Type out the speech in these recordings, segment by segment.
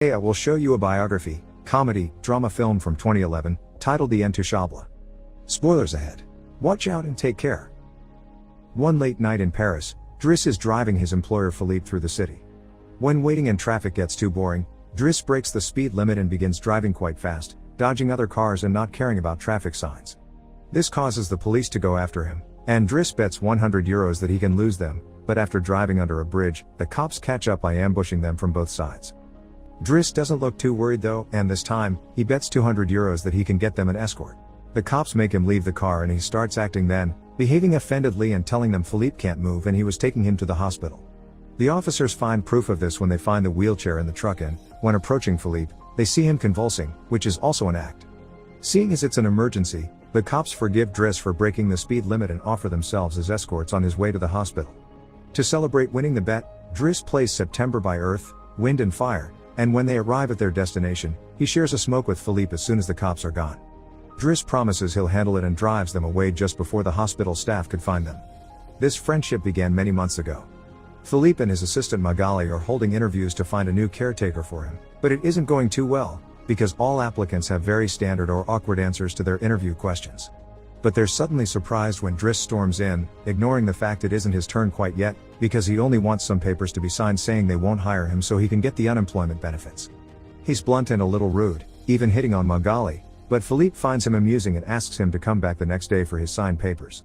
Today I will show you a biography, comedy, drama film from 2011, titled The Intouchable. Spoilers ahead. Watch out and take care. One late night in Paris, Driss is driving his employer Philippe through the city. When waiting in traffic gets too boring, Driss breaks the speed limit and begins driving quite fast, dodging other cars and not caring about traffic signs. This causes the police to go after him, and Driss bets €100 that he can lose them, but after driving under a bridge, the cops catch up by ambushing them from both sides. Driss doesn't look too worried though, and this time, he bets €200 that he can get them an escort. The cops make him leave the car and he starts acting then, behaving offendedly and telling them Philippe can't move and he was taking him to the hospital. The officers find proof of this when they find the wheelchair in the truck and, when approaching Philippe, they see him convulsing, which is also an act. Seeing as it's an emergency, the cops forgive Driss for breaking the speed limit and offer themselves as escorts on his way to the hospital. To celebrate winning the bet, Driss plays September by Earth, Wind and Fire, and when they arrive at their destination, he shares a smoke with Philippe as soon as the cops are gone. Driss promises he'll handle it and drives them away just before the hospital staff could find them. This friendship began many months ago. Philippe and his assistant Magali are holding interviews to find a new caretaker for him, but it isn't going too well, because all applicants have very standard or awkward answers to their interview questions. But they're suddenly surprised when Driss storms in, ignoring the fact it isn't his turn quite yet, because he only wants some papers to be signed saying they won't hire him so he can get the unemployment benefits. He's blunt and a little rude, even hitting on Magali, but Philippe finds him amusing and asks him to come back the next day for his signed papers.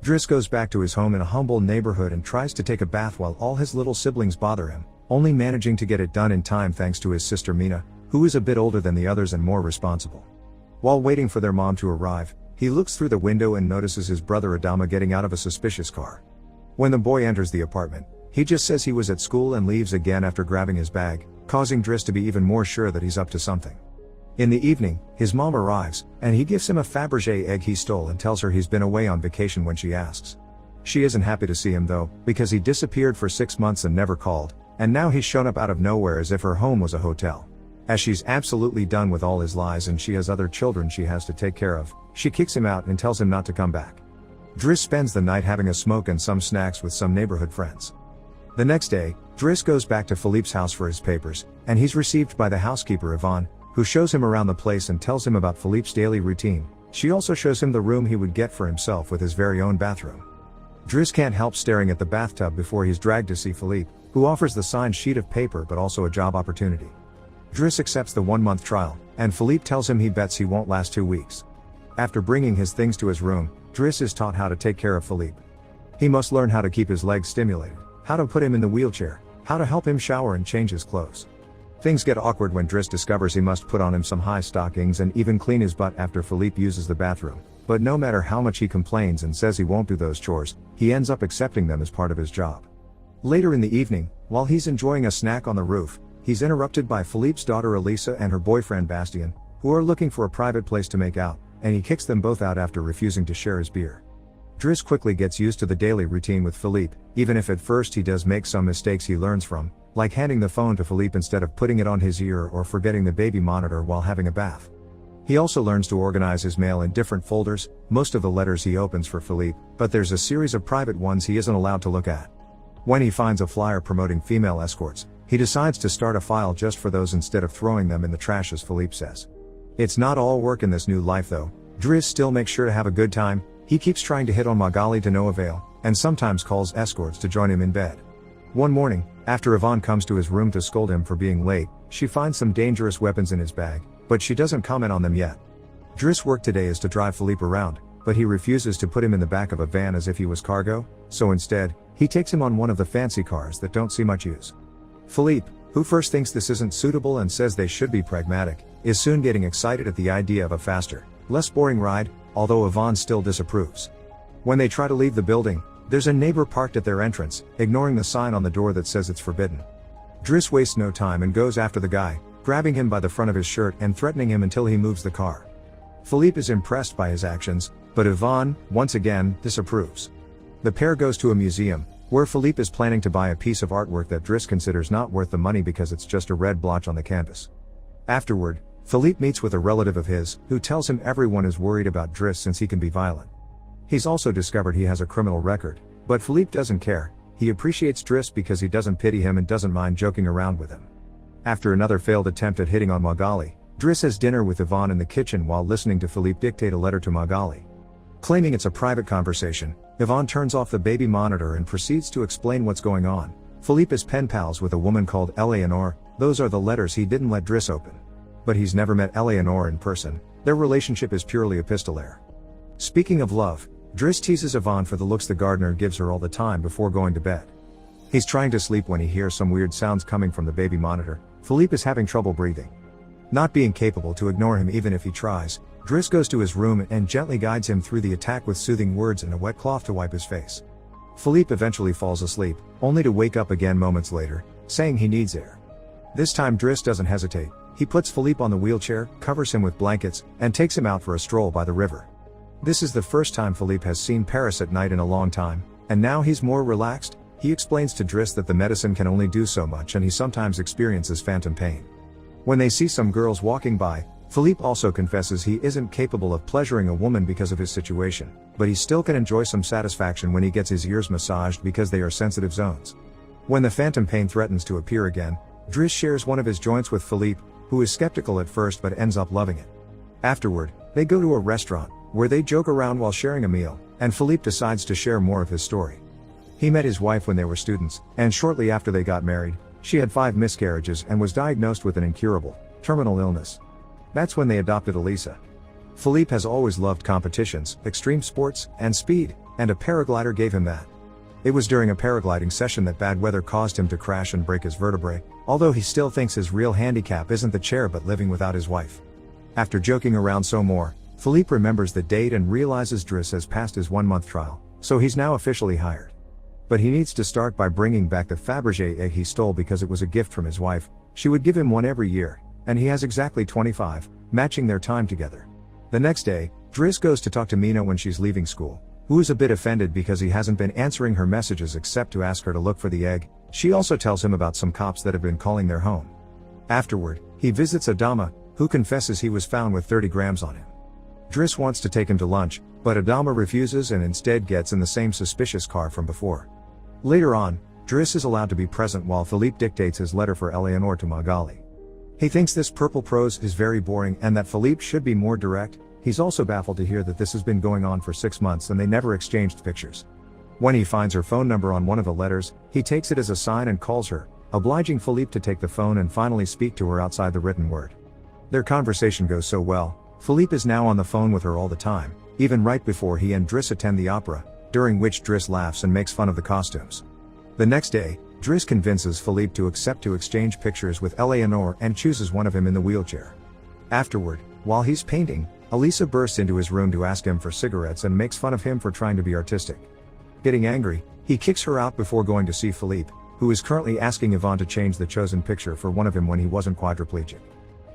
Driss goes back to his home in a humble neighborhood and tries to take a bath while all his little siblings bother him, only managing to get it done in time thanks to his sister Mina, who is a bit older than the others and more responsible. While waiting for their mom to arrive, he looks through the window and notices his brother Adama getting out of a suspicious car. When the boy enters the apartment, he just says he was at school and leaves again after grabbing his bag, causing Driss to be even more sure that he's up to something. In the evening, his mom arrives, and he gives him a Fabergé egg he stole and tells her he's been away on vacation when she asks. She isn't happy to see him though, because he disappeared for 6 months and never called, and now he's shown up out of nowhere as if her home was a hotel. As she's absolutely done with all his lies and she has other children she has to take care of, she kicks him out and tells him not to come back. Driss spends the night having a smoke and some snacks with some neighborhood friends. The next day, Driss goes back to Philippe's house for his papers, and he's received by the housekeeper Yvonne, who shows him around the place and tells him about Philippe's daily routine. She also shows him the room he would get for himself with his very own bathroom. Driss can't help staring at the bathtub before he's dragged to see Philippe, who offers the signed sheet of paper but also a job opportunity. Driss accepts the 1-month trial, and Philippe tells him he bets he won't last 2 weeks. After bringing his things to his room, Driss is taught how to take care of Philippe. He must learn how to keep his legs stimulated, how to put him in the wheelchair, how to help him shower and change his clothes. Things get awkward when Driss discovers he must put on him some high stockings and even clean his butt after Philippe uses the bathroom, but no matter how much he complains and says he won't do those chores, he ends up accepting them as part of his job. Later in the evening, while he's enjoying a snack on the roof, he's interrupted by Philippe's daughter Elisa and her boyfriend Bastien, who are looking for a private place to make out, and he kicks them both out after refusing to share his beer. Driss quickly gets used to the daily routine with Philippe, even if at first he does make some mistakes he learns from, like handing the phone to Philippe instead of putting it on his ear or forgetting the baby monitor while having a bath. He also learns to organize his mail in different folders, most of the letters he opens for Philippe, but there's a series of private ones he isn't allowed to look at. When he finds a flyer promoting female escorts, he decides to start a file just for those instead of throwing them in the trash as Philippe says. It's not all work in this new life though. Driss still makes sure to have a good time. He keeps trying to hit on Magali to no avail, and sometimes calls escorts to join him in bed. One morning, after Yvonne comes to his room to scold him for being late, she finds some dangerous weapons in his bag, but she doesn't comment on them yet. Driss' work today is to drive Philippe around, but he refuses to put him in the back of a van as if he was cargo, so instead, he takes him on one of the fancy cars that don't see much use. Philippe, who first thinks this isn't suitable and says they should be pragmatic, is soon getting excited at the idea of a faster, less boring ride, although Yvonne still disapproves. When they try to leave the building, there's a neighbor parked at their entrance, ignoring the sign on the door that says it's forbidden. Driss wastes no time and goes after the guy, grabbing him by the front of his shirt and threatening him until he moves the car. Philippe is impressed by his actions, but Yvonne, once again, disapproves. The pair goes to a museum, where Philippe is planning to buy a piece of artwork that Driss considers not worth the money because it's just a red blotch on the canvas. Afterward, Philippe meets with a relative of his, who tells him everyone is worried about Driss since he can be violent. He's also discovered he has a criminal record, but Philippe doesn't care. He appreciates Driss because he doesn't pity him and doesn't mind joking around with him. After another failed attempt at hitting on Magali, Driss has dinner with Yvonne in the kitchen while listening to Philippe dictate a letter to Magali. Claiming it's a private conversation, Yvonne turns off the baby monitor and proceeds to explain what's going on. Philippe is pen pals with a woman called Eleanor. Those are the letters he didn't let Driss open. But he's never met Eleanor in person. Their relationship is purely epistolary. Speaking of love, Driss teases Yvonne for the looks the gardener gives her all the time before going to bed. He's trying to sleep when he hears some weird sounds coming from the baby monitor. Philippe is having trouble breathing. Not being capable to ignore him even if he tries, Driss goes to his room and gently guides him through the attack with soothing words and a wet cloth to wipe his face. Philippe eventually falls asleep, only to wake up again moments later, saying he needs air. This time Driss doesn't hesitate. He puts Philippe on the wheelchair, covers him with blankets, and takes him out for a stroll by the river. This is the first time Philippe has seen Paris at night in a long time, and now he's more relaxed. He explains to Driss that the medicine can only do so much and he sometimes experiences phantom pain. When they see some girls walking by, Philippe also confesses he isn't capable of pleasuring a woman because of his situation, but he still can enjoy some satisfaction when he gets his ears massaged because they are sensitive zones. When the phantom pain threatens to appear again, Driss shares one of his joints with Philippe, who is skeptical at first but ends up loving it. Afterward, they go to a restaurant, where they joke around while sharing a meal, and Philippe decides to share more of his story. He met his wife when they were students, and shortly after they got married, she had 5 miscarriages and was diagnosed with an incurable, terminal illness. That's when they adopted Elisa. Philippe has always loved competitions, extreme sports, and speed, and a paraglider gave him that. It was during a paragliding session that bad weather caused him to crash and break his vertebrae, although he still thinks his real handicap isn't the chair but living without his wife. After joking around some more, Philippe remembers the date and realizes Driss has passed his 1-month trial, so he's now officially hired. But he needs to start by bringing back the Fabergé egg he stole because it was a gift from his wife. She would give him one every year, and he has exactly 25, matching their time together. The next day, Driss goes to talk to Mina when she's leaving school, who is a bit offended because he hasn't been answering her messages except to ask her to look for the egg. She also tells him about some cops that have been calling their home. Afterward, he visits Adama, who confesses he was found with 30 grams on him. Driss wants to take him to lunch, but Adama refuses and instead gets in the same suspicious car from before. Later on, Driss is allowed to be present while Philippe dictates his letter for Eleanor to Magali. He thinks this purple prose is very boring and that Philippe should be more direct. He's also baffled to hear that this has been going on for 6 months and they never exchanged pictures. When he finds her phone number on one of the letters, he takes it as a sign and calls her, obliging Philippe to take the phone and finally speak to her outside the written word. Their conversation goes so well, Philippe is now on the phone with her all the time, even right before he and Driss attend the opera, during which Driss laughs and makes fun of the costumes. The next day, Driss convinces Philippe to accept to exchange pictures with Eleanor and chooses one of him in the wheelchair. Afterward, while he's painting, Elisa bursts into his room to ask him for cigarettes and makes fun of him for trying to be artistic. Getting angry, he kicks her out before going to see Philippe, who is currently asking Yvonne to change the chosen picture for one of him when he wasn't quadriplegic.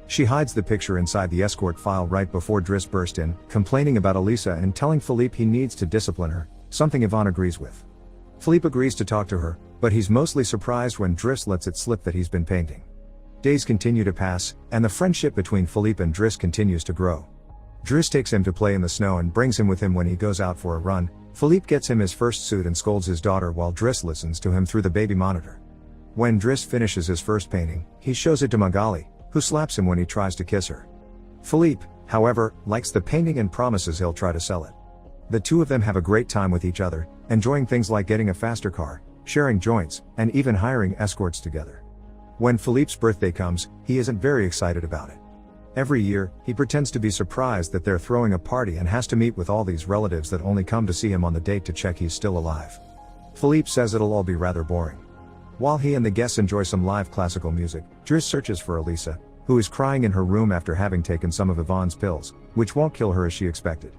She hides the picture inside the escort file right before Driss burst in, complaining about Elisa and telling Philippe he needs to discipline her, something Yvonne agrees with. Philippe agrees to talk to her, but he's mostly surprised when Driss lets it slip that he's been painting. Days continue to pass, and the friendship between Philippe and Driss continues to grow. Driss takes him to play in the snow and brings him with him when he goes out for a run. Philippe gets him his first suit and scolds his daughter while Driss listens to him through the baby monitor. When Driss finishes his first painting, he shows it to Magali, who slaps him when he tries to kiss her. Philippe, however, likes the painting and promises he'll try to sell it. The two of them have a great time with each other, enjoying things like getting a faster car, sharing joints, and even hiring escorts together. When Philippe's birthday comes, he isn't very excited about it. Every year, he pretends to be surprised that they're throwing a party and has to meet with all these relatives that only come to see him on the date to check he's still alive. Philippe says it'll all be rather boring. While he and the guests enjoy some live classical music, Driss searches for Elisa, who is crying in her room after having taken some of Yvonne's pills, which won't kill her as she expected.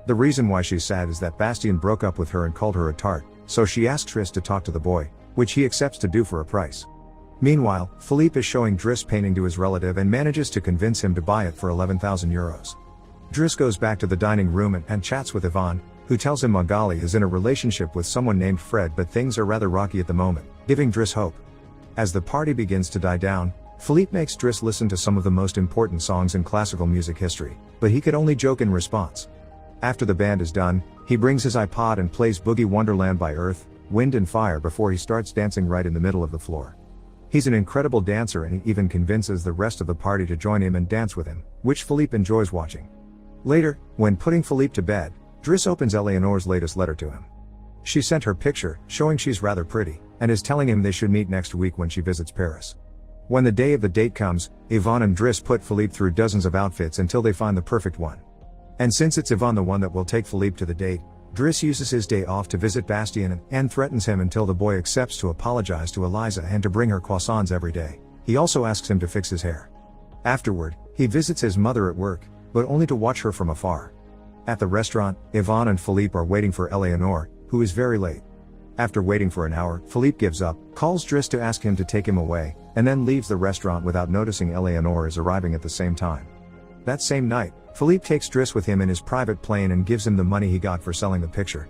The reason why she's sad is that Bastien broke up with her and called her a tart, so she asks Driss to talk to the boy, which he accepts to do for a price. Meanwhile, Philippe is showing Driss painting to his relative and manages to convince him to buy it for 11,000 euros. Driss goes back to the dining room and chats with Yvonne, who tells him Magali is in a relationship with someone named Fred, but things are rather rocky at the moment, giving Driss hope. As the party begins to die down, Philippe makes Driss listen to some of the most important songs in classical music history, but he could only joke in response. After the band is done, he brings his iPod and plays Boogie Wonderland by Earth, Wind and Fire before he starts dancing right in the middle of the floor. He's an incredible dancer and he even convinces the rest of the party to join him and dance with him, which Philippe enjoys watching. Later, when putting Philippe to bed, Driss opens Eleanor's latest letter to him. She sent her picture, showing she's rather pretty, and is telling him they should meet next week when she visits Paris. When the day of the date comes, Yvonne and Driss put Philippe through dozens of outfits until they find the perfect one. And since it's Yvonne the one that will take Philippe to the date, Driss uses his day off to visit Bastien and threatens him until the boy accepts to apologize to Eliza and to bring her croissants every day. He also asks him to fix his hair. Afterward, he visits his mother at work, but only to watch her from afar. At the restaurant, Yvonne and Philippe are waiting for Eleanor, who is very late. After waiting for an hour, Philippe gives up, calls Driss to ask him to take him away, and then leaves the restaurant without noticing Eleanor is arriving at the same time. That same night, Philippe takes Driss with him in his private plane and gives him the money he got for selling the picture.